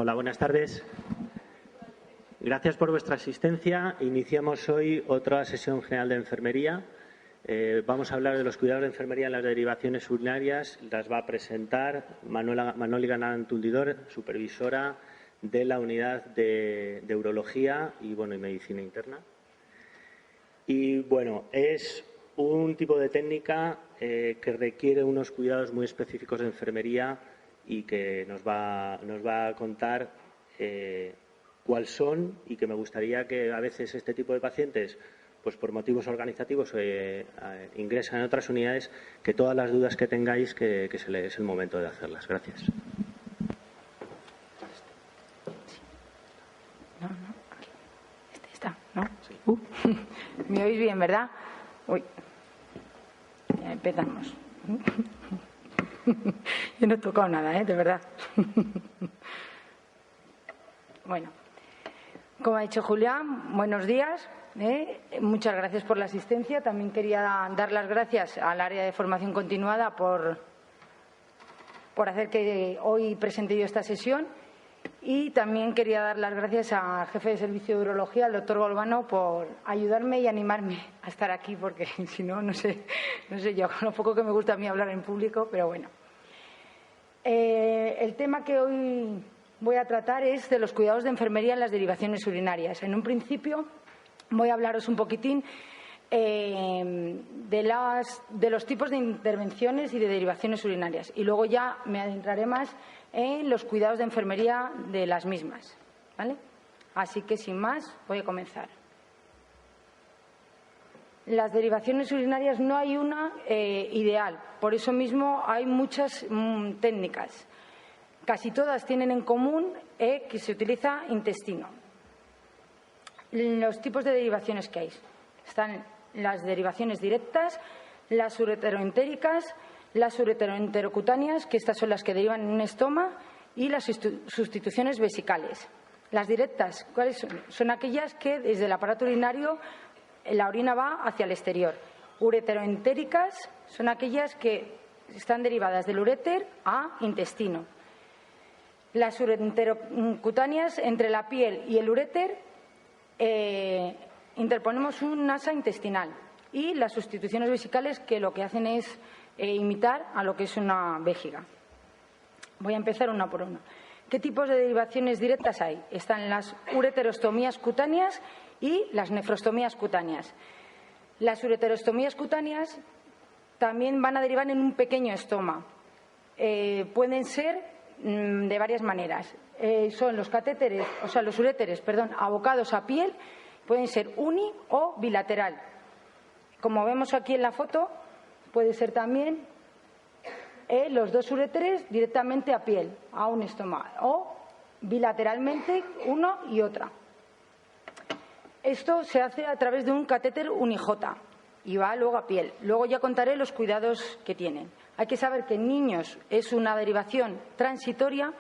Hola, buenas tardes. Gracias por vuestra asistencia. Iniciamos hoy otra sesión general de enfermería. Vamos a hablar de los cuidados de enfermería en las derivaciones urinarias. Las va a presentar Manoli Galán Tundidor, supervisora de la unidad de urología y medicina interna. Y bueno, es un tipo de técnica que requiere unos cuidados muy específicos de enfermería y que nos va a contar cuáles son, y que me gustaría que a veces este tipo de pacientes, pues por motivos organizativos, ingresan en otras unidades, que todas las dudas que tengáis, que es el momento de hacerlas. Gracias. Este está, ¿no? Sí. ¿Me oís bien, verdad? Uy, ya empezamos. Yo no he tocado nada, de verdad. Bueno, como ha dicho Julián, buenos días. Muchas gracias por la asistencia. También quería dar las gracias al área de formación continuada por hacer que hoy presente yo esta sesión. Y también quería dar las gracias al jefe de servicio de urología, al doctor Golbano, por ayudarme y animarme a estar aquí, porque si no, no sé yo, con lo poco que me gusta a mí hablar en público, pero bueno. El tema que hoy voy a tratar es de los cuidados de enfermería en las derivaciones urinarias. En un principio voy a hablaros un poquitín de los tipos de intervenciones y de derivaciones urinarias, y luego ya me adentraré más en los cuidados de enfermería de las mismas, ¿vale? Así que, sin más, voy a comenzar. Las derivaciones urinarias no hay una ideal, por eso mismo hay muchas técnicas. Casi todas tienen en común que se utiliza intestino. Los tipos de derivaciones que hay están las derivaciones directas, las ureteroentéricas, las ureteroenterocutáneas, que estas son las que derivan en un estoma, y las sustituciones vesicales. Las directas, ¿cuáles son? Son aquellas que desde el aparato urinario la orina va hacia el exterior. Ureteroentéricas son aquellas que están derivadas del uréter a intestino. Las ureterocutáneas, entre la piel y el uréter interponemos un asa intestinal. Y las sustituciones vesicales, que lo que hacen es imitar a lo que es una vejiga. Voy a empezar una por una. ¿Qué tipos de derivaciones directas hay? Están las ureterostomías cutáneas y las nefrostomías cutáneas. Las ureterostomías cutáneas también van a derivar en un pequeño estoma. Pueden ser de varias maneras. Son los catéteres, los uréteres, abocados a piel, pueden ser uni o bilateral. Como vemos aquí en la foto, puede ser también los dos uréteres directamente a piel, a un estoma, o bilateralmente uno y otra. Esto se hace a través de un catéter unijota y va luego a piel. Luego ya contaré los cuidados que tienen. Hay que saber que en niños es una derivación transitoria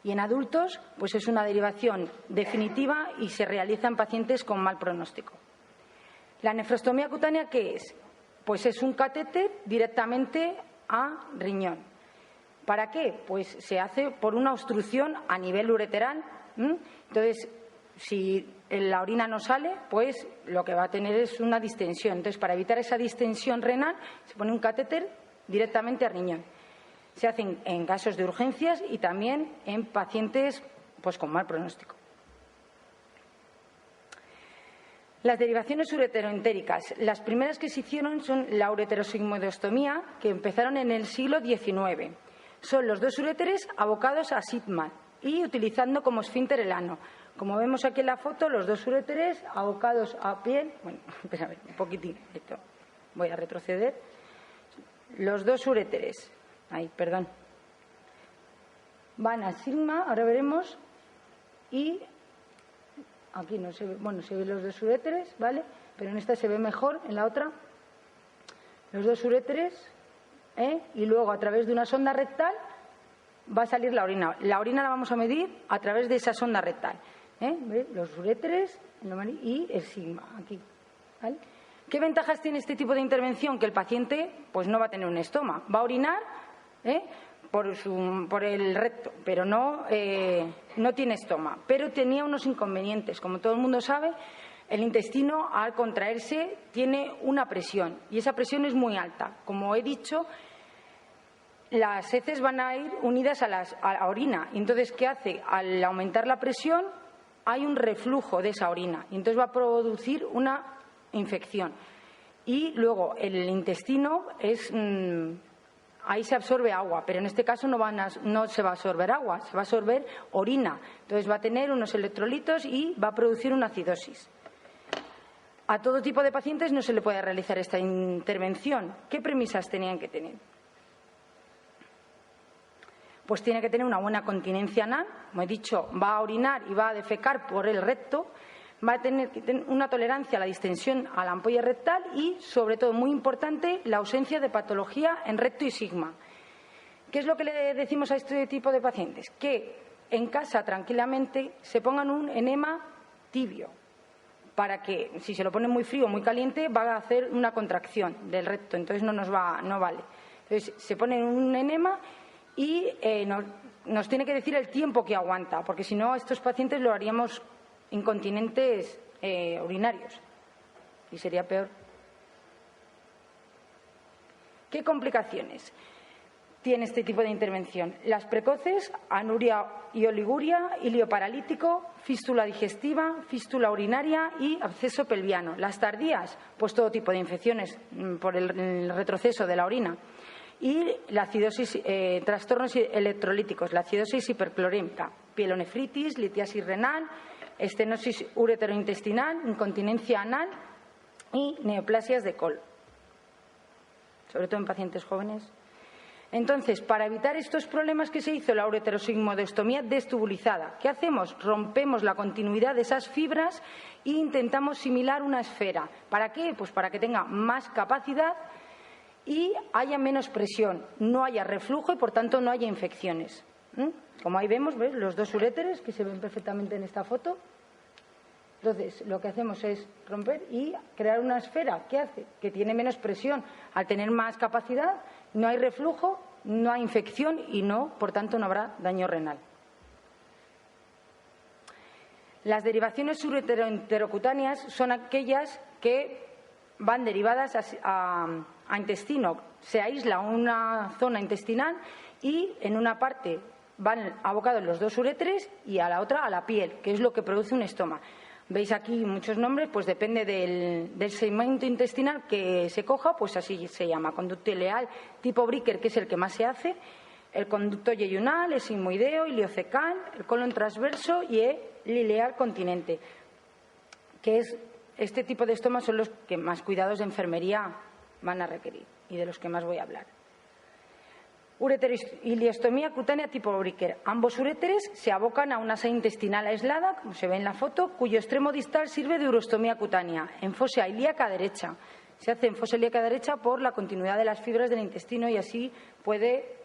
y en adultos pues es una derivación definitiva y se realiza en pacientes con mal pronóstico. La nefrostomía cutánea, ¿qué es? Pues es un catéter directamente a riñón. ¿Para qué? Pues se hace por una obstrucción a nivel ureteral. Entonces, si la orina no sale, pues lo que va a tener es una distensión. Entonces, para evitar esa distensión renal, se pone un catéter directamente a riñón. Se hacen en casos de urgencias y también en pacientes pues con mal pronóstico. Las derivaciones ureteroentéricas. Las primeras que se hicieron son la ureterosigmoidostomía, que empezaron en el siglo XIX. Son los dos uréteres abocados a sigma y utilizando como esfínter el ano. Como vemos aquí en la foto, los dos uréteres abocados a piel. Bueno, espera a ver, un poquitín. Esto. Voy a retroceder. Los dos uréteres. Van a sigma, ahora veremos. Y aquí no se ve, se ven los dos uréteres, ¿vale? Pero en esta se ve mejor, en la otra. Los dos uréteres, y luego a través de una sonda rectal va a salir la orina. La orina la vamos a medir a través de esa sonda rectal. ¿Ve? Los uréteres y el sigma, aquí, ¿vale? ¿Qué ventajas tiene este tipo de intervención? Que el paciente pues no va a tener un estoma, va a orinar, por el recto, pero no tiene estoma. Pero tenía unos inconvenientes. Como todo el mundo sabe, el intestino, al contraerse, tiene una presión y esa presión es muy alta. Como he dicho, las heces van a ir unidas a la orina. Y entonces, ¿qué hace? Al aumentar la presión, hay un reflujo de esa orina y entonces va a producir una infección. Y luego el intestino ahí se absorbe agua, pero en este caso no se va a absorber agua, se va a absorber orina. Entonces va a tener unos electrolitos y va a producir una acidosis. A todo tipo de pacientes no se le puede realizar esta intervención. ¿Qué premisas tenían que tener? Pues tiene que tener una buena continencia anal. Como he dicho, va a orinar y va a defecar por el recto. Va a tener que tener una tolerancia a la distensión a la ampolla rectal y, sobre todo, muy importante, la ausencia de patología en recto y sigma. ¿Qué es lo que le decimos a este tipo de pacientes? Que en casa, tranquilamente, se pongan un enema tibio, para que, si se lo ponen muy frío o muy caliente, va a hacer una contracción del recto, entonces no vale. Entonces, se ponen un enema y nos tiene que decir el tiempo que aguanta, porque si no, a estos pacientes lo haríamos incontinentes urinarios y sería peor. ¿Qué complicaciones tiene este tipo de intervención? Las precoces, anuria y oliguria, ilio paralítico, fístula digestiva, fístula urinaria y absceso pelviano. Las tardías, pues todo tipo de infecciones por el retroceso de la orina. Y la acidosis, trastornos electrolíticos, la acidosis hiperclorémica, pielonefritis, litiasis renal, estenosis ureterointestinal, incontinencia anal y neoplasias de colon, sobre todo en pacientes jóvenes. Entonces, para evitar estos problemas, ¿qué se hizo? La ureterosigmoidectomía destubulizada. ¿Qué hacemos? Rompemos la continuidad de esas fibras e intentamos similar una esfera. ¿Para qué? Pues para que tenga más capacidad y haya menos presión, no haya reflujo y, por tanto, no haya infecciones. Como ahí vemos, ¿ves? Los dos uréteres que se ven perfectamente en esta foto. Entonces, lo que hacemos es romper y crear una esfera. ¿Qué hace? Que tiene menos presión. Al tener más capacidad, no hay reflujo, no hay infección y por tanto, no habrá daño renal. Las derivaciones ureteroenterocutáneas son aquellas que van derivadas a intestino. Se aísla una zona intestinal y en una parte van abocados los dos uréteres y a la otra a la piel, que es lo que produce un estoma. Veis aquí muchos nombres, pues depende del segmento intestinal que se coja, pues así se llama. Conducto ileal tipo Bricker, que es el que más se hace, el conducto yeyunal, el sigmoideo, iliocecal, el colon transverso y el ileal continente, que es este tipo de estomas son los que más cuidados de enfermería van a requerir y de los que más voy a hablar. Ureteroiliostomía cutánea tipo Bricker. Ambos uréteres se abocan a una sala intestinal aislada, como se ve en la foto, cuyo extremo distal sirve de urostomía cutánea, en fosa ilíaca derecha. Se hace en fosa ilíaca derecha por la continuidad de las fibras del intestino y así puede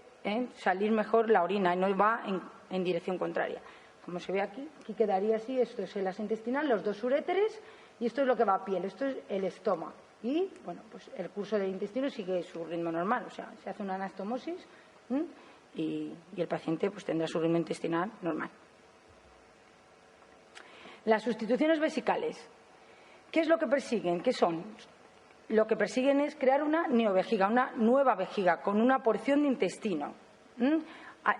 salir mejor la orina y no va en dirección contraria. Como se ve aquí quedaría así, esto es el asa intestinal, los dos uréteres y esto es lo que va a piel, esto es el estoma. Y, bueno, pues el curso del intestino sigue su ritmo normal, o sea, se hace una anastomosis y el paciente pues tendrá su ritmo intestinal normal. Las sustituciones vesicales, ¿qué es lo que persiguen? ¿Qué son? Lo que persiguen es crear una neovejiga, una nueva vejiga con una porción de intestino.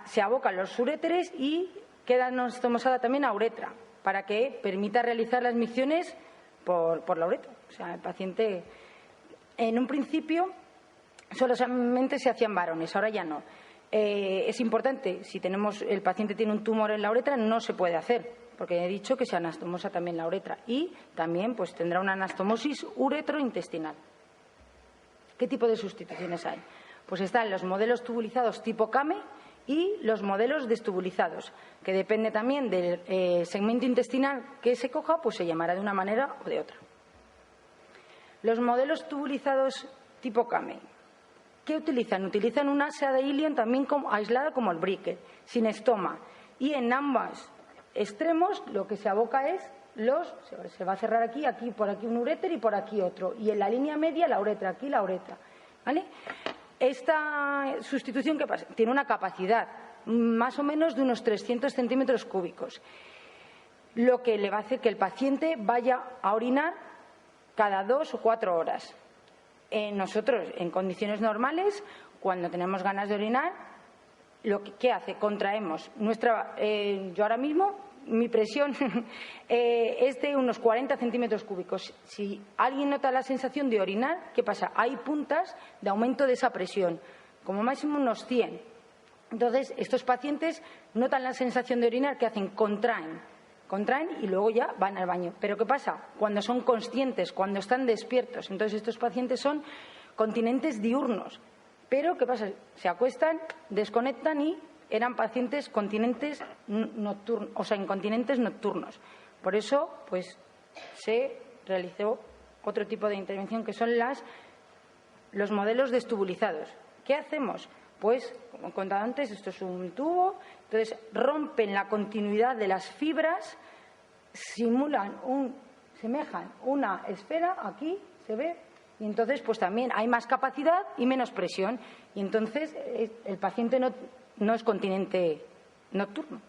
Se abocan los uréteres y queda anastomosada también a uretra para que permita realizar las micciones por la uretra. O sea, el paciente, en un principio, solamente se hacían varones, ahora ya no. Es importante, si el paciente tiene un tumor en la uretra, no se puede hacer, porque he dicho que se anastomosa también la uretra y también pues tendrá una anastomosis uretrointestinal. ¿Qué tipo de sustituciones hay? Pues están los modelos tubulizados tipo Kame y los modelos destubulizados, que depende también del segmento intestinal que se coja, pues se llamará de una manera o de otra. Los modelos tubulizados tipo Kame, ¿qué utilizan? Utilizan una asa de ilion también aislada como el Bricker, sin estoma. Y en ambos extremos lo que se aboca es se va a cerrar aquí por aquí un uréter y por aquí otro. Y en la línea media la uretra, aquí la uretra. ¿Vale? esta sustitución, ¿qué pasa? Tiene una capacidad más o menos de unos 300 centímetros cúbicos, lo que le va a hacer que el paciente vaya a orinar cada 2 o 4 horas. Nosotros, en condiciones normales, cuando tenemos ganas de orinar, ¿qué hace? Contraemos yo ahora mismo, mi presión es de unos 40 centímetros cúbicos. Si alguien nota la sensación de orinar, ¿qué pasa? Hay puntas de aumento de esa presión, como máximo unos 100. Entonces, estos pacientes notan la sensación de orinar, ¿qué hacen? Contraen y luego ya van al baño. Pero ¿qué pasa? Cuando son conscientes, cuando están despiertos. Entonces, estos pacientes son continentes diurnos. Pero ¿qué pasa? Se acuestan, desconectan y eran pacientes continentes nocturnos, o sea, incontinentes nocturnos. Por eso, pues, se realizó otro tipo de intervención que son los modelos destubulizados. ¿Qué hacemos? Pues, como he contado antes, esto es un tubo, entonces rompen la continuidad de las fibras, semejan una esfera, aquí se ve, y entonces pues también hay más capacidad y menos presión, y entonces el paciente no es continente nocturno.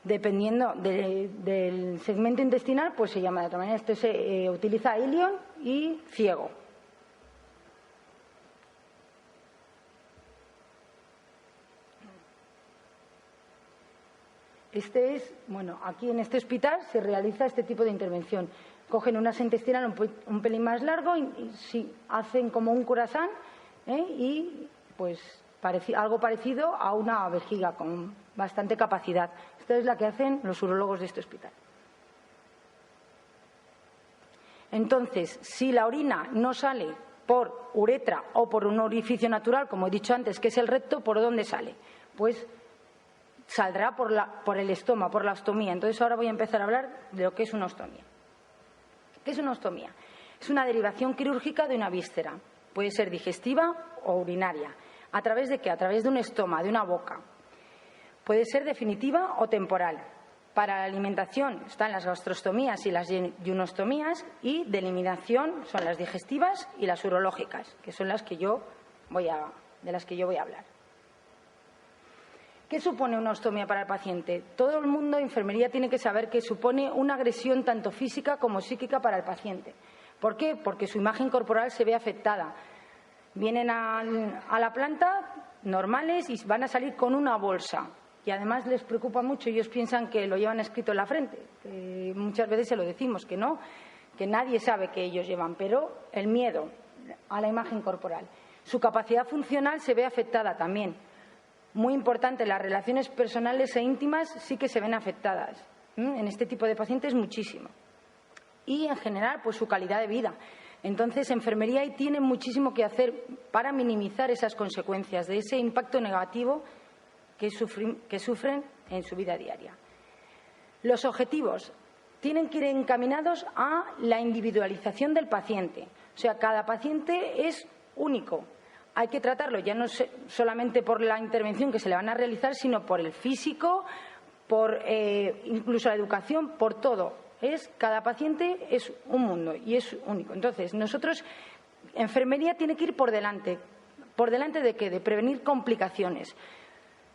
Dependiendo del segmento intestinal, pues se llama de otra manera. Esto se utiliza ilion y ciego. Aquí en este hospital se realiza este tipo de intervención. Cogen una asa intestinal un pelín más largo y hacen como un croissant, y pues algo parecido a una vejiga con bastante capacidad. Esta es la que hacen los urólogos de este hospital. Entonces, si la orina no sale por uretra o por un orificio natural, como he dicho antes, que es el recto, ¿por dónde sale? Pues saldrá por el estómago, por la ostomía. Entonces, ahora voy a empezar a hablar de lo que es una ostomía. ¿Qué es una ostomía? Es una derivación quirúrgica de una víscera. Puede ser digestiva o urinaria. ¿A través de qué? A través de un estoma, de una boca. Puede ser definitiva o temporal. Para la alimentación están las gastrostomías y las ionostomías, y de eliminación son las digestivas y las urológicas, que son de las que yo voy a hablar. ¿Qué supone una ostomía para el paciente? Todo el mundo de enfermería tiene que saber que supone una agresión tanto física como psíquica para el paciente. ¿Por qué? Porque su imagen corporal se ve afectada. Vienen a la planta normales y van a salir con una bolsa. Y además les preocupa mucho, ellos piensan que lo llevan escrito en la frente. Muchas veces se lo decimos, que no, que nadie sabe que ellos llevan, pero el miedo a la imagen corporal. Su capacidad funcional se ve afectada también. Muy importante, las relaciones personales e íntimas sí que se ven afectadas. En este tipo de pacientes muchísimo. Y en general, pues su calidad de vida. Entonces, enfermería ahí tiene muchísimo que hacer para minimizar esas consecuencias de ese impacto negativo que sufren en su vida diaria. Los objetivos tienen que ir encaminados a la individualización del paciente. O sea, cada paciente es único. Hay que tratarlo ya no solamente por la intervención que se le van a realizar, sino por el físico, por incluso la educación, por todo. Cada paciente es un mundo y es único. Entonces, nosotros, enfermería tiene que ir por delante. ¿Por delante de qué? De prevenir complicaciones.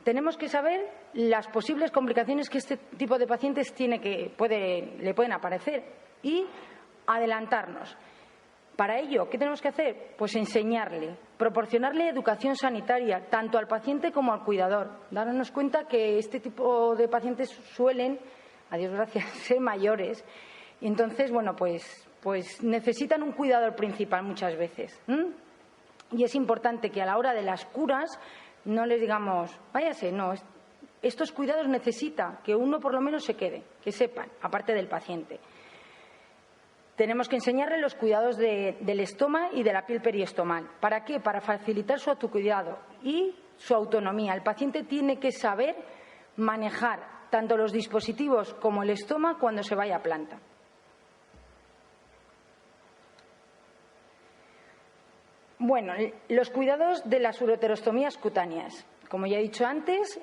Tenemos que saber las posibles complicaciones que este tipo de pacientes le pueden aparecer y adelantarnos. Para ello, ¿qué tenemos que hacer? Pues enseñarle, proporcionarle educación sanitaria, tanto al paciente como al cuidador. Darnos cuenta que este tipo de pacientes suelen, a Dios gracias, ser mayores. Y entonces, pues necesitan un cuidador principal muchas veces. Y es importante que a la hora de las curas no les digamos, váyase, no. Estos cuidados necesita que uno por lo menos se quede, que sepan, aparte del paciente. Tenemos que enseñarle los cuidados del estoma y de la piel periestomal. ¿Para qué? Para facilitar su autocuidado y su autonomía. El paciente tiene que saber manejar tanto los dispositivos como el estoma cuando se vaya a planta. Bueno, los cuidados de las uroterostomías cutáneas. Como ya he dicho antes,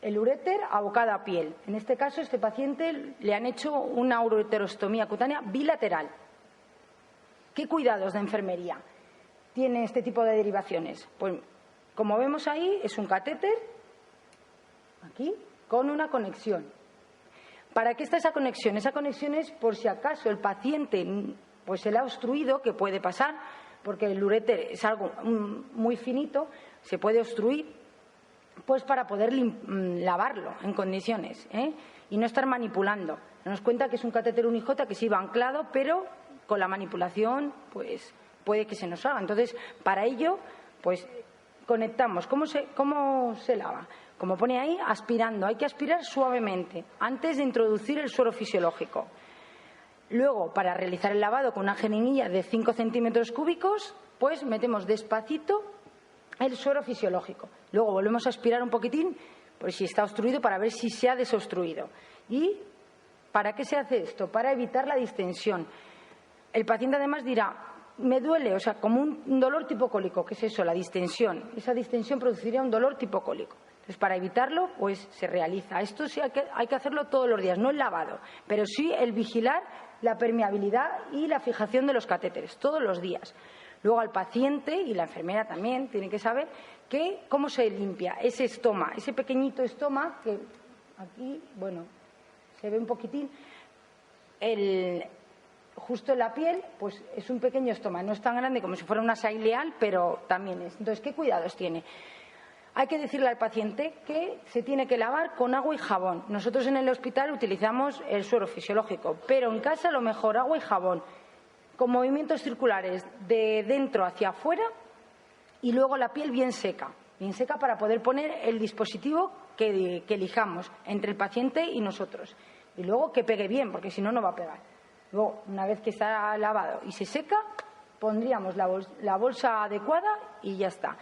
el uréter abocado a piel. En este caso, a este paciente le han hecho una ureterostomía cutánea bilateral. ¿Qué cuidados de enfermería tiene este tipo de derivaciones? Pues, como vemos ahí, es un catéter, aquí, con una conexión. ¿Para qué está esa conexión? Esa conexión es por si acaso el paciente pues se le ha obstruido, que puede pasar, porque el uréter es algo muy finito, se puede obstruir, pues para poder lavarlo en condiciones, y no estar manipulando. Nos cuenta que es un catéter unijota que se iba anclado, pero con la manipulación pues puede que se nos haga. Entonces, para ello, pues conectamos. ¿Cómo se lava? Como pone ahí, aspirando. Hay que aspirar suavemente antes de introducir el suero fisiológico. Luego, para realizar el lavado con una jeringuilla de 5 centímetros cúbicos, pues metemos despacito el suero fisiológico. Luego volvemos a aspirar un poquitín, por si está obstruido, para ver si se ha desobstruido. ¿Y para qué se hace esto? Para evitar la distensión. El paciente además dirá, me duele, o sea, como un dolor tipo cólico. ¿Qué es eso? La distensión. Esa distensión produciría un dolor tipo cólico. Entonces, para evitarlo, pues se realiza. Esto sí hay que hacerlo todos los días, no el lavado, pero sí el vigilar la permeabilidad y la fijación de los catéteres, todos los días. Luego al paciente, y la enfermera también tiene que saber cómo se limpia ese estoma, ese pequeñito estoma que aquí, bueno, se ve un poquitín, justo en la piel, pues es un pequeño estoma, no es tan grande como si fuera una asa ileal, pero también es. Entonces, ¿qué cuidados tiene? Hay que decirle al paciente que se tiene que lavar con agua y jabón. Nosotros en el hospital utilizamos el suero fisiológico, pero en casa lo mejor agua y jabón, con movimientos circulares de dentro hacia afuera, y luego la piel bien seca para poder poner el dispositivo que elijamos entre el paciente y nosotros. Y luego que pegue bien, porque si no, no va a pegar. Luego, una vez que está lavado y se seca, pondríamos la bolsa adecuada y ya está.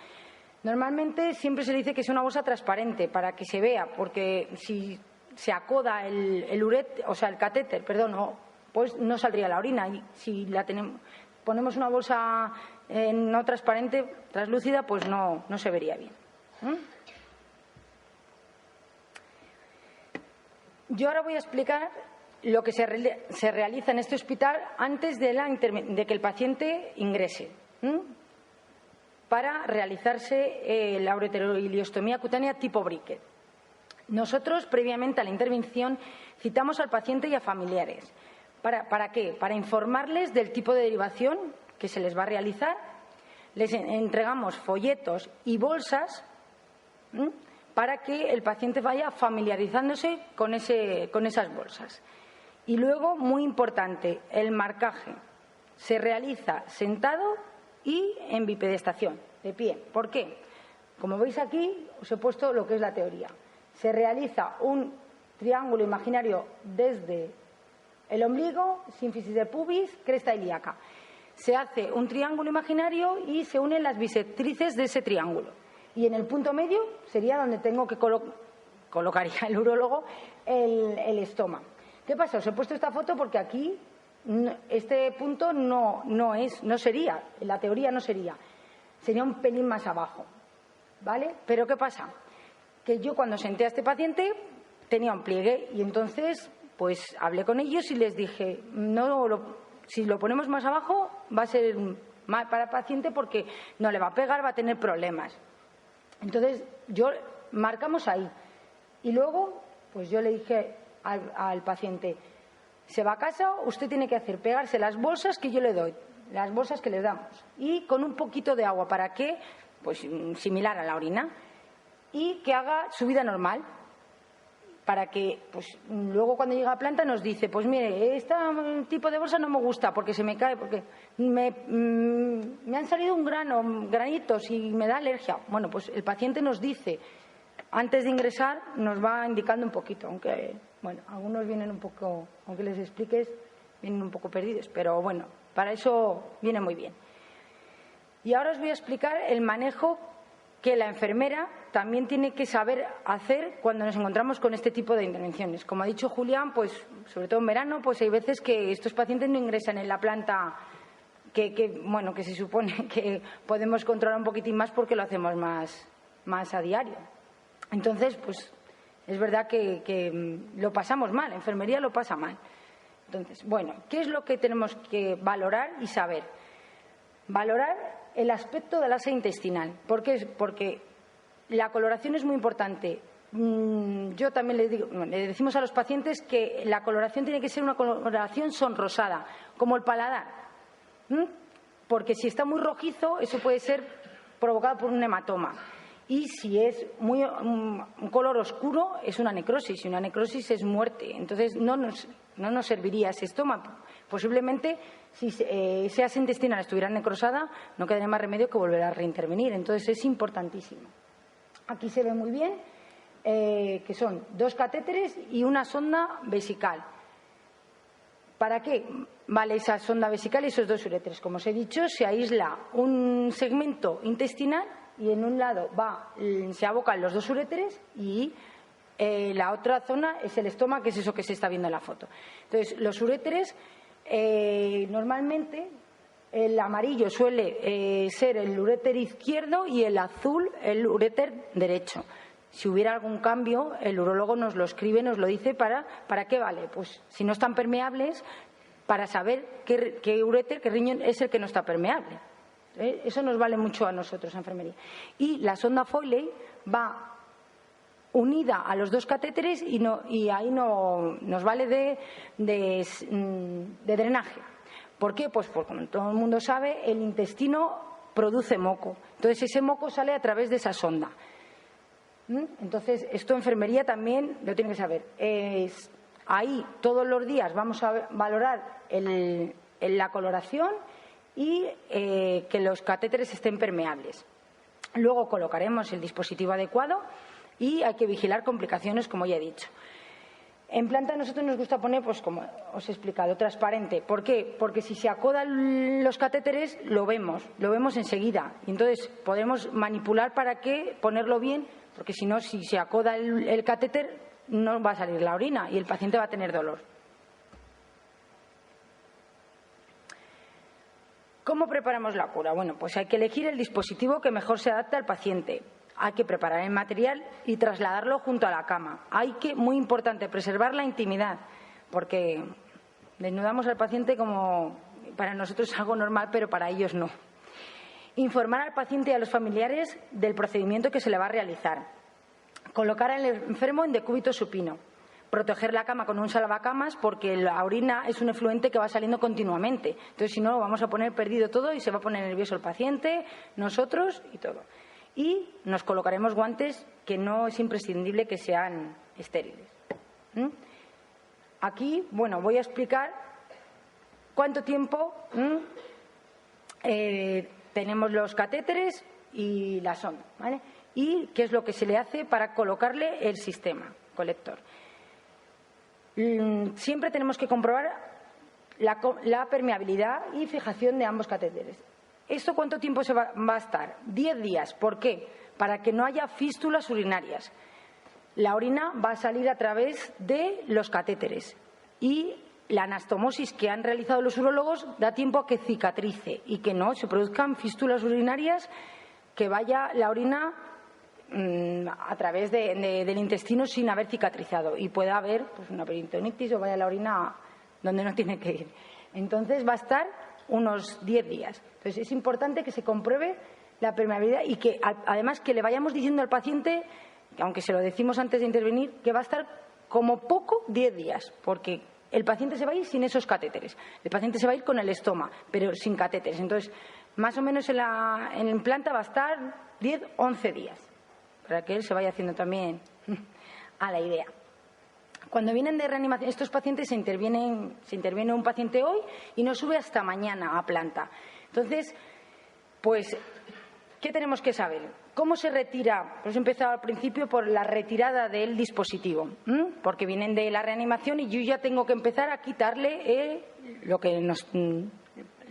Normalmente siempre se dice que es una bolsa transparente para que se vea, porque si se acoda el catéter, pues no saldría la orina. Y si ponemos una bolsa no transparente, translúcida, pues no se vería bien. Yo ahora voy a explicar lo que se realiza en este hospital antes de que el paciente ingrese, para realizarse la ureteroiliostomía cutánea tipo Briquet. Nosotros, previamente a la intervención, citamos al paciente y a familiares. ¿Para qué? Para informarles del tipo de derivación que se les va a realizar. Les entregamos folletos y bolsas para que el paciente vaya familiarizándose con esas bolsas. Y luego, muy importante, el marcaje. Se realiza sentado y en bipedestación, de pie. ¿Por qué? Como veis aquí, os he puesto lo que es la teoría. Se realiza un triángulo imaginario desde el ombligo, sínfisis de pubis, cresta ilíaca. Se hace un triángulo imaginario y se unen las bisectrices de ese triángulo. Y en el punto medio sería donde tengo que colocaría el urólogo el estoma. ¿Qué pasa? Os he puesto esta foto porque aquí este punto no sería, en la teoría no sería. Sería un pelín más abajo, ¿vale? Pero ¿qué pasa? Que yo cuando senté a este paciente tenía un pliegue y entonces pues hablé con ellos y les dije, si lo ponemos más abajo va a ser mal para el paciente porque no le va a pegar, va a tener problemas. Entonces marcamos ahí y luego pues yo le dije al paciente, se va a casa, usted tiene que pegarse las bolsas que yo le doy, las bolsas que le damos, y con un poquito de agua, ¿para qué? Pues similar a la orina, y que haga su vida normal, para que pues luego cuando llega a planta nos dice, pues mire, este tipo de bolsa no me gusta porque se me cae, porque me han salido granitos y me da alergia. Bueno, pues el paciente nos dice, antes de ingresar nos va indicando un poquito, aunque bueno, algunos vienen un poco, aunque les expliques, vienen un poco perdidos, pero bueno, para eso viene muy bien. Y ahora os voy a explicar el manejo que la enfermera también tiene que saber hacer cuando nos encontramos con este tipo de intervenciones. Como ha dicho Julián, pues sobre todo en verano, pues hay veces que estos pacientes no ingresan en la planta que se supone que podemos controlar un poquitín más porque lo hacemos más a diario. Entonces, pues es verdad que lo pasamos mal, la enfermería lo pasa mal. Entonces, bueno, ¿qué es lo que tenemos que valorar y saber? Valorar el aspecto del asa intestinal. ¿Por qué? Porque la coloración es muy importante. Yo también le decimos a los pacientes que la coloración tiene que ser una coloración sonrosada, como el paladar. Porque si está muy rojizo, eso puede ser provocado por un hematoma. Y si es un color oscuro, es una necrosis. Y una necrosis es muerte. Entonces, no nos serviría ese estómago. Posiblemente, si esa asa intestinal estuviera necrosada, no quedaría más remedio que volver a reintervenir. Entonces, es importantísimo. Aquí se ve muy bien que son 2 catéteres y una sonda vesical. ¿Para qué vale esa sonda vesical y esos 2 uréteres? Como os he dicho, se aísla un segmento intestinal y en un lado se abocan los 2 uréteres y la otra zona es el estómago, que es eso que se está viendo en la foto. Entonces, los uréteres normalmente el amarillo suele ser el uréter izquierdo y el azul el uréter derecho. Si hubiera algún cambio, el urólogo nos lo escribe, nos lo dice. ¿Para qué vale? Pues si no están permeables, para saber qué uréter, qué riñón es el que no está permeable. Eso nos vale mucho a nosotros en enfermería. Y la sonda Foley va unida a los 2 catéteres y ahí nos vale de drenaje. ¿Por qué? Pues porque, como todo el mundo sabe, el intestino produce moco. Entonces, ese moco sale a través de esa sonda. Entonces, esto enfermería también lo tiene que saber. Ahí todos los días vamos a valorar la coloración y que los catéteres estén permeables. Luego colocaremos el dispositivo adecuado y hay que vigilar complicaciones, como ya he dicho. En planta a nosotros nos gusta poner, pues como os he explicado, transparente. ¿Por qué? Porque si se acodan los catéteres lo vemos enseguida. Y entonces podemos manipular para qué, ponerlo bien, porque si no, si se acoda el catéter no va a salir la orina y el paciente va a tener dolor. ¿Cómo preparamos la cura? Bueno, pues hay que elegir el dispositivo que mejor se adapte al paciente. Hay que preparar el material y trasladarlo junto a la cama. Muy importante, preservar la intimidad, porque desnudamos al paciente como para nosotros es algo normal, pero para ellos no. Informar al paciente y a los familiares del procedimiento que se le va a realizar. Colocar al enfermo en decúbito supino. Proteger la cama con un salvacamas, porque la orina es un efluente que va saliendo continuamente. Entonces, si no, vamos a poner perdido todo y se va a poner nervioso el paciente, nosotros y todo. Y nos colocaremos guantes que no es imprescindible que sean estériles. Aquí, bueno, voy a explicar cuánto tiempo tenemos los catéteres y la sonda, ¿vale? Y qué es lo que se le hace para colocarle el sistema colector. Siempre tenemos que comprobar la permeabilidad y fijación de ambos catéteres. ¿Esto cuánto tiempo va a estar? 10 días. ¿Por qué? Para que no haya fístulas urinarias. La orina va a salir a través de los catéteres y la anastomosis que han realizado los urólogos da tiempo a que cicatrice y que no se produzcan fístulas urinarias, que vaya la orina a través del intestino sin haber cicatrizado y pueda haber pues, una peritonitis o vaya la orina donde no tiene que ir. Entonces va a estar unos 10 días. Entonces es importante que se compruebe la permeabilidad y que además que le vayamos diciendo al paciente, aunque se lo decimos antes de intervenir, que va a estar como poco 10 días, porque el paciente se va a ir sin esos catéteres. El paciente se va a ir con el estoma, pero sin catéteres. Entonces, más o menos en planta va a estar 10-11 días, para que él se vaya haciendo también a la idea. Cuando vienen de reanimación, estos pacientes se interviene un paciente hoy y no sube hasta mañana a planta. Entonces, pues, ¿qué tenemos que saber? ¿Cómo se retira? Pues he empezado al principio por la retirada del dispositivo, porque vienen de la reanimación y yo ya tengo que empezar a quitarle lo que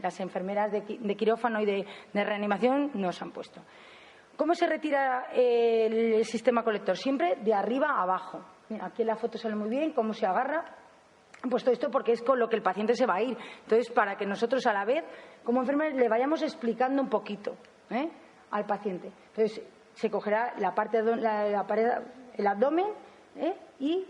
las enfermeras de quirófano y de reanimación nos han puesto. ¿Cómo se retira el sistema colector? Siempre de arriba a abajo. Mira, aquí en la foto sale muy bien cómo se agarra. He puesto esto porque es con lo que el paciente se va a ir. Entonces, para que nosotros a la vez, como enfermeros, le vayamos explicando un poquito al paciente. Entonces, se cogerá la parte de la pared, el abdomen, y,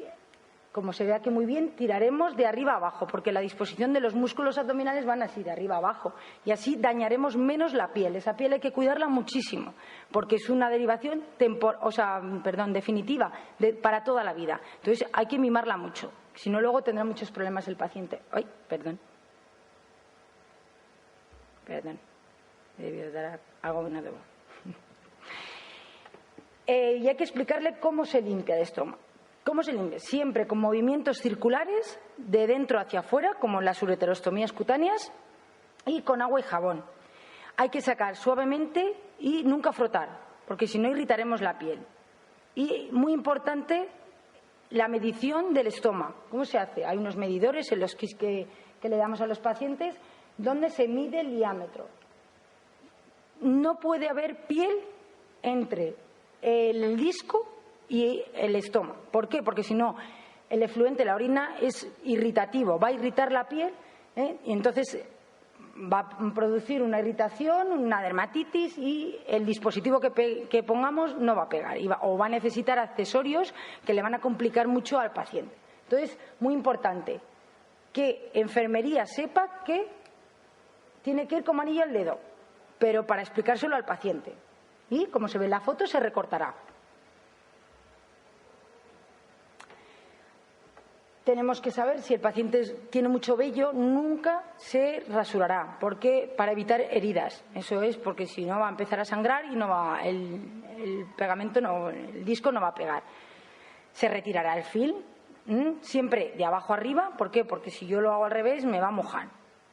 como se ve aquí muy bien, tiraremos de arriba a abajo, porque la disposición de los músculos abdominales van así, de arriba a abajo, y así dañaremos menos la piel. Esa piel hay que cuidarla muchísimo, porque es una derivación definitiva para toda la vida. Entonces hay que mimarla mucho, si no luego tendrá muchos problemas el paciente. Ay, perdón, debió dar algo de una deuda. Y hay que explicarle cómo se limpia el estómago. ¿Cómo se limpia? Siempre con movimientos circulares de dentro hacia afuera, como las ureterostomías cutáneas, y con agua y jabón. Hay que sacar suavemente y nunca frotar, porque si no irritaremos la piel. Y muy importante, la medición del estómago. ¿Cómo se hace? Hay unos medidores en los que le damos a los pacientes donde se mide el diámetro. No puede haber piel entre el disco y el estómago. ¿Por qué? Porque si no, el efluente, la orina, es irritativo, va a irritar la piel, y entonces va a producir una irritación, una dermatitis, y el dispositivo que pongamos no va a pegar o va a necesitar accesorios que le van a complicar mucho al paciente. Entonces, muy importante que enfermería sepa que tiene que ir como anillo al dedo, pero para explicárselo al paciente. Y, como se ve en la foto, se recortará. Tenemos que saber si el paciente tiene mucho vello, nunca se rasurará, porque para evitar heridas. Eso es porque si no va a empezar a sangrar y no va el pegamento, el disco no va a pegar. Se retirará el film, siempre de abajo arriba. ¿Por qué? Porque si yo lo hago al revés me va a mojar.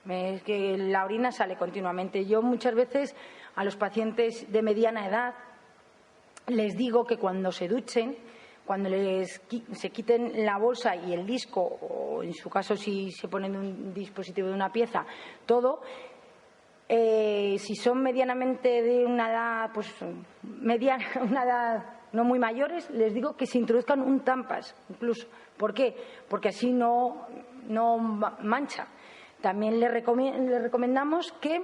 Es que la orina sale continuamente. Yo muchas veces a los pacientes de mediana edad les digo que cuando se duchen, cuando se quiten la bolsa y el disco, o en su caso si se ponen un dispositivo de una pieza, todo, si son medianamente de una edad, pues mediana, una edad no muy mayores, les digo que se introduzcan un Tampax incluso. ¿Por qué? Porque así no mancha. También le recomendamos que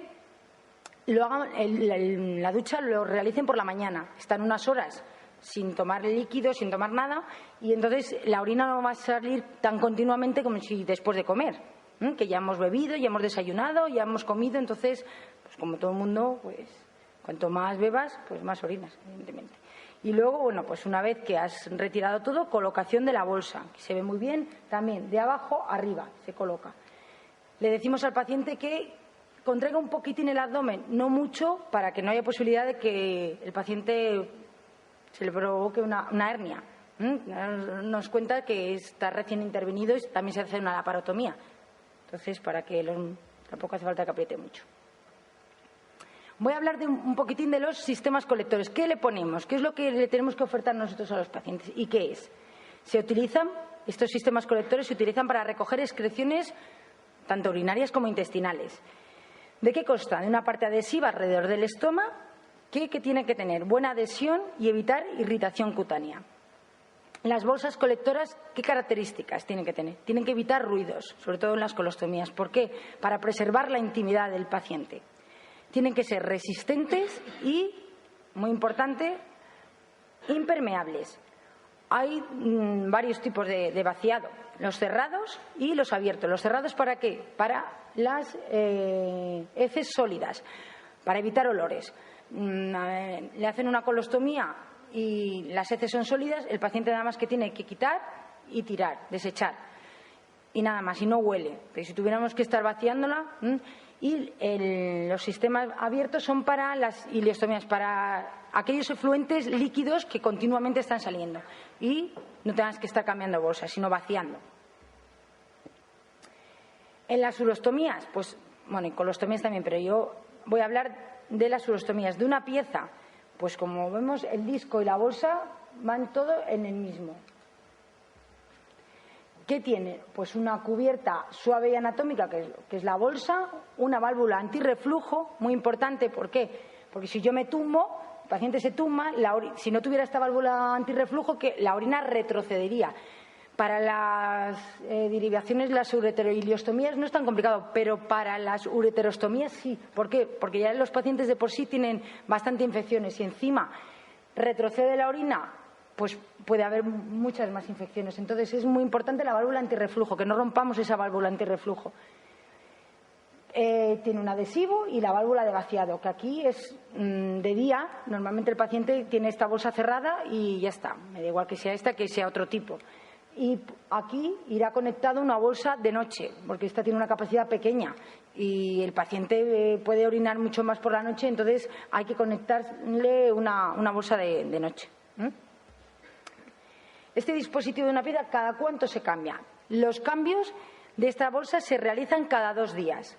lo hagan, la ducha lo realicen por la mañana. Están unas horas sin tomar líquido, sin tomar nada, y entonces la orina no va a salir tan continuamente como si después de comer, que ya hemos bebido, ya hemos desayunado, ya hemos comido. Entonces, pues como todo el mundo, pues cuanto más bebas, pues más orinas, evidentemente. Y luego, bueno, pues una vez que has retirado todo, colocación de la bolsa, que se ve muy bien, también de abajo arriba se coloca. Le decimos al paciente que contraiga un poquitín el abdomen, no mucho, para que no haya posibilidad de que el paciente se le provoque una hernia. Nos cuenta que está recién intervenido y también se hace una laparotomía. Entonces, para que tampoco hace falta que apriete mucho. Voy a hablar un poquitín de los sistemas colectores. ¿Qué le ponemos? ¿Qué es lo que le tenemos que ofertar nosotros a los pacientes? ¿Y qué es? Estos sistemas colectores se utilizan para recoger excreciones tanto urinarias como intestinales. ¿De qué consta? De una parte adhesiva alrededor del estómago que tiene que tener buena adhesión y evitar irritación cutánea. Las bolsas colectoras, ¿qué características tienen que tener? Tienen que evitar ruidos, sobre todo en las colostomías. ¿Por qué? Para preservar la intimidad del paciente. Tienen que ser resistentes y, muy importante, impermeables. Hay varios tipos de vaciado, los cerrados y los abiertos. ¿Los cerrados para qué? Para las heces sólidas, para evitar olores. Le hacen una colostomía y las heces son sólidas, el paciente nada más que tiene que quitar y tirar, desechar. Y nada más, y no huele. Pero si tuviéramos que estar vaciándola. Y los sistemas abiertos son para las ileostomías, para aquellos efluentes líquidos que continuamente están saliendo y no tengas que estar cambiando bolsas, sino vaciando. En las urostomías, pues, bueno, y colostomías también, pero yo voy a hablar de las urostomías. De una pieza, pues como vemos, el disco y la bolsa van todo en el mismo. ¿Qué tiene? Pues una cubierta suave y anatómica, que es la bolsa, una válvula antirreflujo, muy importante. ¿Por qué? Porque si yo me tumbo, el paciente se tumba, si no tuviera esta válvula antirreflujo, que la orina retrocedería. Para las derivaciones, las ureteroiliostomías no es tan complicado, pero para las ureterostomías sí. ¿Por qué? Porque ya los pacientes de por sí tienen bastante infecciones y encima retrocede la orina pues puede haber muchas más infecciones. Entonces es muy importante la válvula antirreflujo, que no rompamos esa válvula antirreflujo. Tiene un adhesivo y la válvula de vaciado, que aquí es de día. Normalmente el paciente tiene esta bolsa cerrada y ya está. Me da igual que sea esta que sea otro tipo. Y aquí irá conectado una bolsa de noche, porque esta tiene una capacidad pequeña y el paciente puede orinar mucho más por la noche, entonces hay que conectarle una bolsa de noche. Este dispositivo de una piedra, ¿cada cuánto se cambia? Los cambios de esta bolsa se realizan cada 2 días.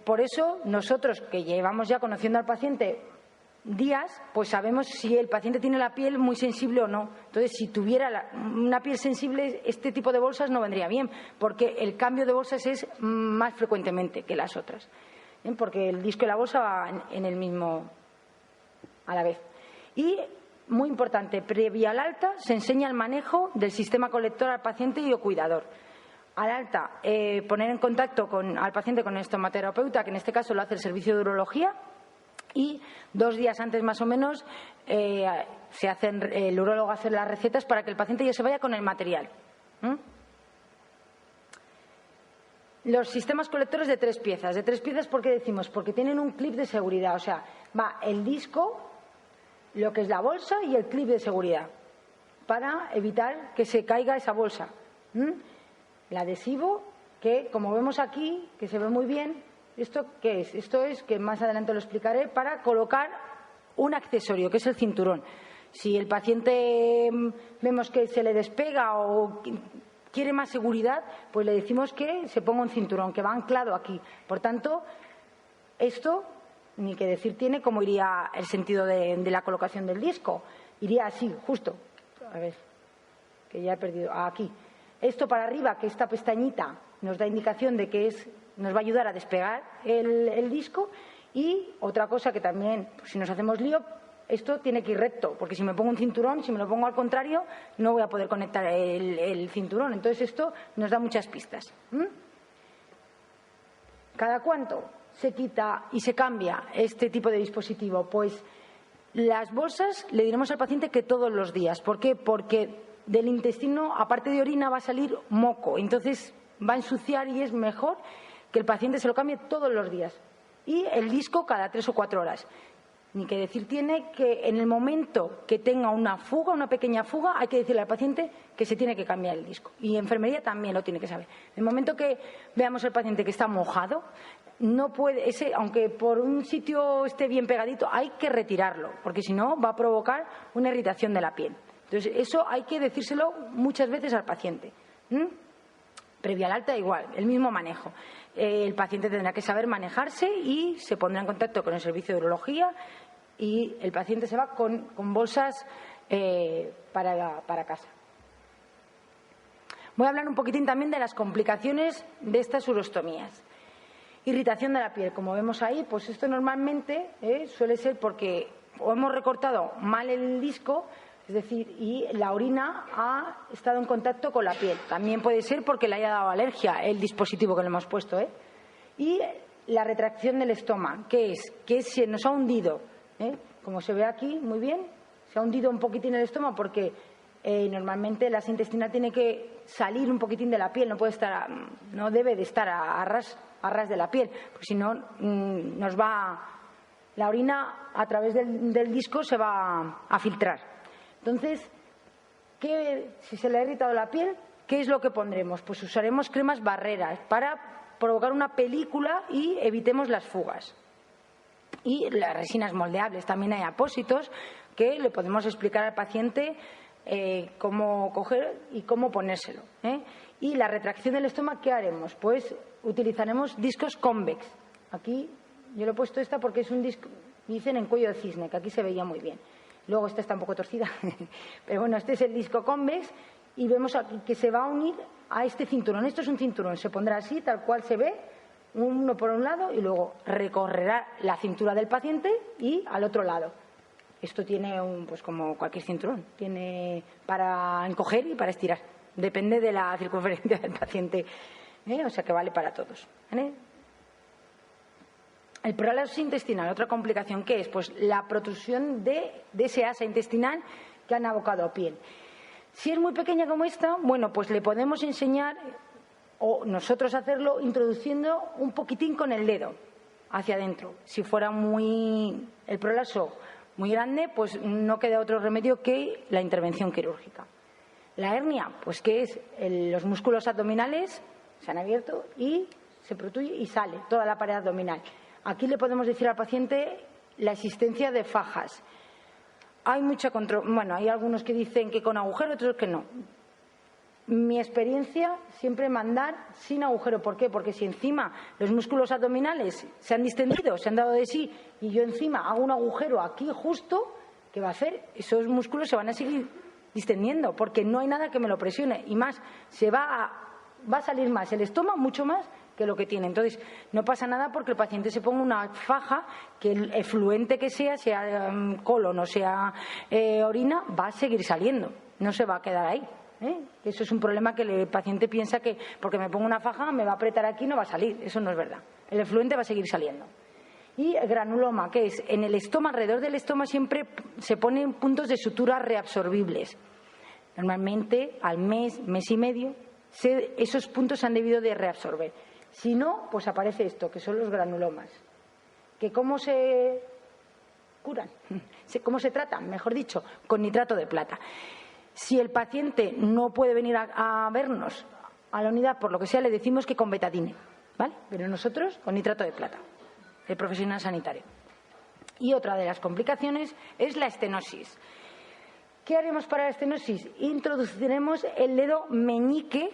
Por eso nosotros, que llevamos ya conociendo al paciente días, pues sabemos si el paciente tiene la piel muy sensible o no. Entonces, si tuviera una piel sensible, este tipo de bolsas no vendría bien, porque el cambio de bolsas es más frecuentemente que las otras, porque el disco y la bolsa van en el mismo a la vez. Y, muy importante, previa al alta se enseña el manejo del sistema colector al paciente y o cuidador. Al alta, poner en contacto al paciente con el estomaterapeuta, que en este caso lo hace el servicio de urología, y 2 días antes más o menos el urólogo hace las recetas para que el paciente ya se vaya con el material. Los sistemas colectores de 3 piezas. ¿De 3 piezas por qué decimos? Porque tienen un clip de seguridad. O sea, va el disco, lo que es la bolsa y el clip de seguridad, para evitar que se caiga esa bolsa. El adhesivo, que como vemos aquí, que se ve muy bien. ¿Esto qué es? Esto es, que más adelante lo explicaré, para colocar un accesorio, que es el cinturón. Si el paciente vemos que se le despega o quiere más seguridad, pues le decimos que se ponga un cinturón, que va anclado aquí. Por tanto, esto, ni que decir tiene cómo iría el sentido de la colocación del disco. Iría así, justo. A ver, que ya he perdido. Aquí. Esto para arriba, que esta pestañita nos da indicación de que nos va a ayudar a despegar el disco. Y otra cosa que también, pues si nos hacemos lío, esto tiene que ir recto, porque si me pongo un cinturón, si me lo pongo al contrario, no voy a poder conectar el cinturón. Entonces esto nos da muchas pistas. ¿Cada cuánto se quita y se cambia este tipo de dispositivo? Pues las bolsas le diremos al paciente que todos los días. ¿Por qué? Porque del intestino, aparte de orina, va a salir moco. Entonces va a ensuciar y es mejor que el paciente se lo cambie todos los días. Y el disco cada 3 o 4 horas. Ni que decir tiene que en el momento que tenga una fuga, una pequeña fuga, hay que decirle al paciente que se tiene que cambiar el disco. Y enfermería también lo tiene que saber. En el momento que veamos al paciente que está mojado, no puede, aunque por un sitio esté bien pegadito, hay que retirarlo, porque si no va a provocar una irritación de la piel. Entonces, eso hay que decírselo muchas veces al paciente. Previa al alta, igual, el mismo manejo. El paciente tendrá que saber manejarse y se pondrá en contacto con el servicio de urología y el paciente se va con bolsas para casa. Voy a hablar un poquitín también de las complicaciones de estas urostomías. Irritación de la piel, como vemos ahí, pues esto normalmente suele ser porque o hemos recortado mal el disco, es decir, y la orina ha estado en contacto con la piel. También puede ser porque le haya dado alergia el dispositivo que le hemos puesto. Y la retracción del estómago, ¿qué es? Que se nos ha hundido. Como se ve aquí, muy bien, se ha hundido un poquitín el estómago porque normalmente el asa intestinal tiene que salir un poquitín de la piel, no debe de estar a ras de la piel, porque si no nos va la orina a través del disco se va a filtrar. Entonces, si se le ha irritado la piel, ¿qué es lo que pondremos? Pues usaremos cremas barreras para provocar una película y evitemos las fugas. Y las resinas moldeables, también hay apósitos que le podemos explicar al paciente cómo coger y cómo ponérselo. Y la retracción del estómago, ¿qué haremos? Pues utilizaremos discos convex. Aquí yo le he puesto esta porque es un disco, dicen en cuello de cisne, que aquí se veía muy bien. Luego esta está un poco torcida, pero bueno, este es el disco convex y vemos aquí que se va a unir a este cinturón. Esto es un cinturón, se pondrá así, tal cual se ve, uno por un lado y luego recorrerá la cintura del paciente y al otro lado. Esto tiene pues como cualquier cinturón, tiene para encoger y para estirar. Depende de la circunferencia del paciente, o sea que vale para todos. El prolapso intestinal, otra complicación, ¿qué es? Pues la protrusión de ese asa intestinal que han abocado a piel. Si es muy pequeña como esta, bueno, pues le podemos enseñar, o nosotros hacerlo, introduciendo un poquitín con el dedo hacia adentro. Si fuera el prolapso muy grande, pues no queda otro remedio que la intervención quirúrgica. La hernia, pues ¿qué es? Los músculos abdominales se han abierto y se protruye y sale toda la pared abdominal. Aquí le podemos decir al paciente la existencia de fajas. Hay hay algunos que dicen que con agujero, otros que no. Mi experiencia siempre mandar sin agujero. ¿Por qué? Porque si encima los músculos abdominales se han distendido, se han dado de sí, y yo encima hago un agujero aquí justo, ¿qué va a hacer? Esos músculos se van a seguir distendiendo porque no hay nada que me lo presione. Y más, va a salir más el estómago, mucho más que lo que tiene. Entonces, no pasa nada porque el paciente se ponga una faja que el efluente que sea colon o sea orina, va a seguir saliendo. No se va a quedar ahí. Eso es un problema que el paciente piensa que porque me pongo una faja me va a apretar aquí y no va a salir. Eso no es verdad. El efluente va a seguir saliendo. Y el granuloma, que es en el estómago, alrededor del estómago siempre se ponen puntos de sutura reabsorbibles. Normalmente al mes y medio, esos puntos se han debido de reabsorber. Si no, pues aparece esto, que son los granulomas. ¿Que cómo se curan? ¿Cómo se tratan? Mejor dicho, con nitrato de plata. Si el paciente no puede venir a vernos a la unidad, por lo que sea, le decimos que con betadine, ¿vale? Pero nosotros con nitrato de plata, el profesional sanitario. Y otra de las complicaciones es la estenosis. ¿Qué haremos para la estenosis? Introduciremos el dedo meñique.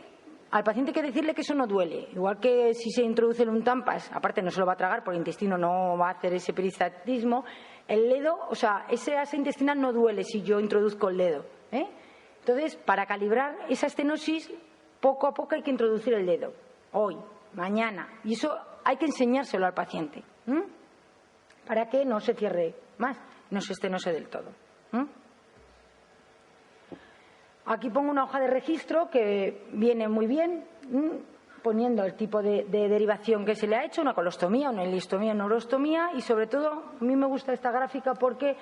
Al paciente hay que decirle que eso no duele. Igual que si se introduce un tampas, aparte no se lo va a tragar porque el intestino no va a hacer ese peristaltismo. El dedo, o sea, ese asa intestinal no duele si yo introduzco el dedo. Entonces, para calibrar esa estenosis, poco a poco hay que introducir el dedo. Hoy, mañana. Y eso hay que enseñárselo al paciente. Para que no se cierre más, no se estenose del todo. Aquí pongo una hoja de registro que viene muy bien, poniendo el tipo de derivación que se le ha hecho, una colostomía, una ileostomía, una urostomía, y sobre todo, a mí me gusta esta gráfica porque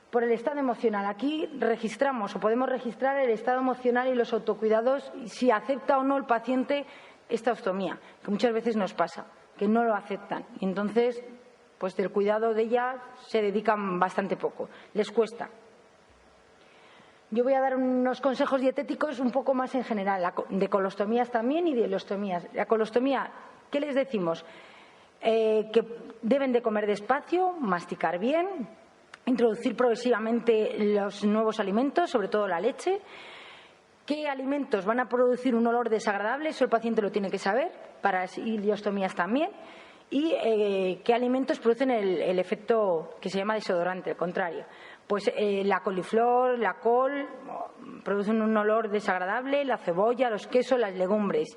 por el estado emocional. Aquí registramos o podemos registrar el estado emocional y los autocuidados, si acepta o no el paciente esta ostomía, que muchas veces nos pasa, que no lo aceptan. Y entonces, pues del cuidado de ella se dedican bastante poco, les cuesta. Yo voy a dar unos consejos dietéticos un poco más en general, de colostomías también y de ileostomías. La colostomía, ¿qué les decimos? Que deben de comer despacio, masticar bien, introducir progresivamente los nuevos alimentos, sobre todo la leche. ¿Qué alimentos van a producir un olor desagradable? Eso el paciente lo tiene que saber, para las ileostomías también. Y qué alimentos producen el efecto que se llama desodorante, el contrario. Pues la coliflor, la col, producen un olor desagradable, la cebolla, los quesos, las legumbres,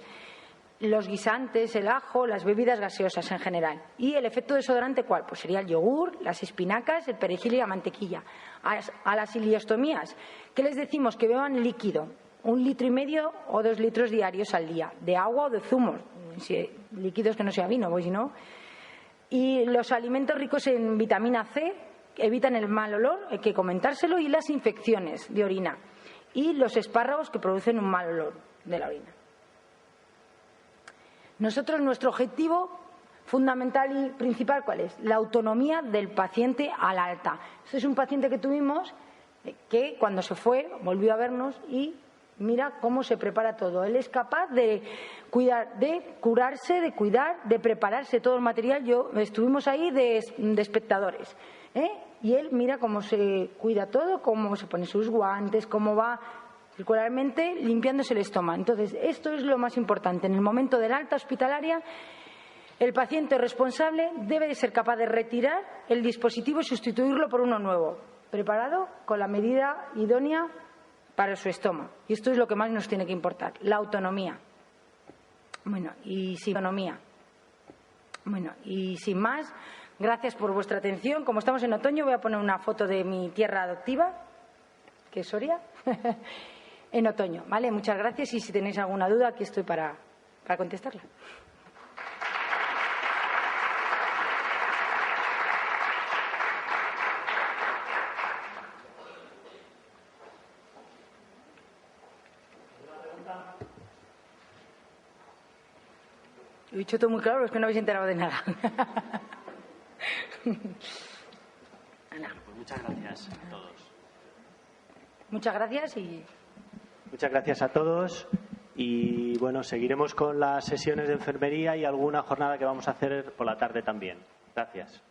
los guisantes, el ajo, las bebidas gaseosas en general. ¿Y el efecto desodorante cuál? Pues sería el yogur, las espinacas, el perejil y la mantequilla. A las ileostomías, ¿qué les decimos? Que beban líquido, 1,5 litros o 2 litros diarios al día, de agua o de zumos, líquidos que no sea vino, pues si no. Y los alimentos ricos en vitamina C evitan el mal olor, hay que comentárselo, y las infecciones de orina. Y los espárragos que producen un mal olor de la orina. Nosotros, nuestro objetivo fundamental y principal, ¿cuál es? La autonomía del paciente al alta. Este es un paciente que tuvimos que cuando se fue volvió a vernos y mira cómo se prepara todo. Él es capaz de cuidar, de curarse, de cuidar, de prepararse todo el material. Estuvimos ahí de espectadores, y él mira cómo se cuida todo, cómo se pone sus guantes, cómo va circularmente limpiándose el estómago. Entonces, esto es lo más importante. En el momento del alta hospitalaria, el paciente responsable debe de ser capaz de retirar el dispositivo y sustituirlo por uno nuevo, preparado con la medida idónea para su estómago. Y esto es lo que más nos tiene que importar, la autonomía. Y sin más, gracias por vuestra atención. Como estamos en otoño, voy a poner una foto de mi tierra adoptiva, que es Soria, en otoño, ¿vale? Muchas gracias, y si tenéis alguna duda, aquí estoy para contestarla. Lo he dicho todo muy claro, es que no habéis enterado de nada. Bueno, pues muchas gracias a todos. Muchas gracias Muchas gracias a todos y bueno, seguiremos con las sesiones de enfermería y alguna jornada que vamos a hacer por la tarde también. Gracias.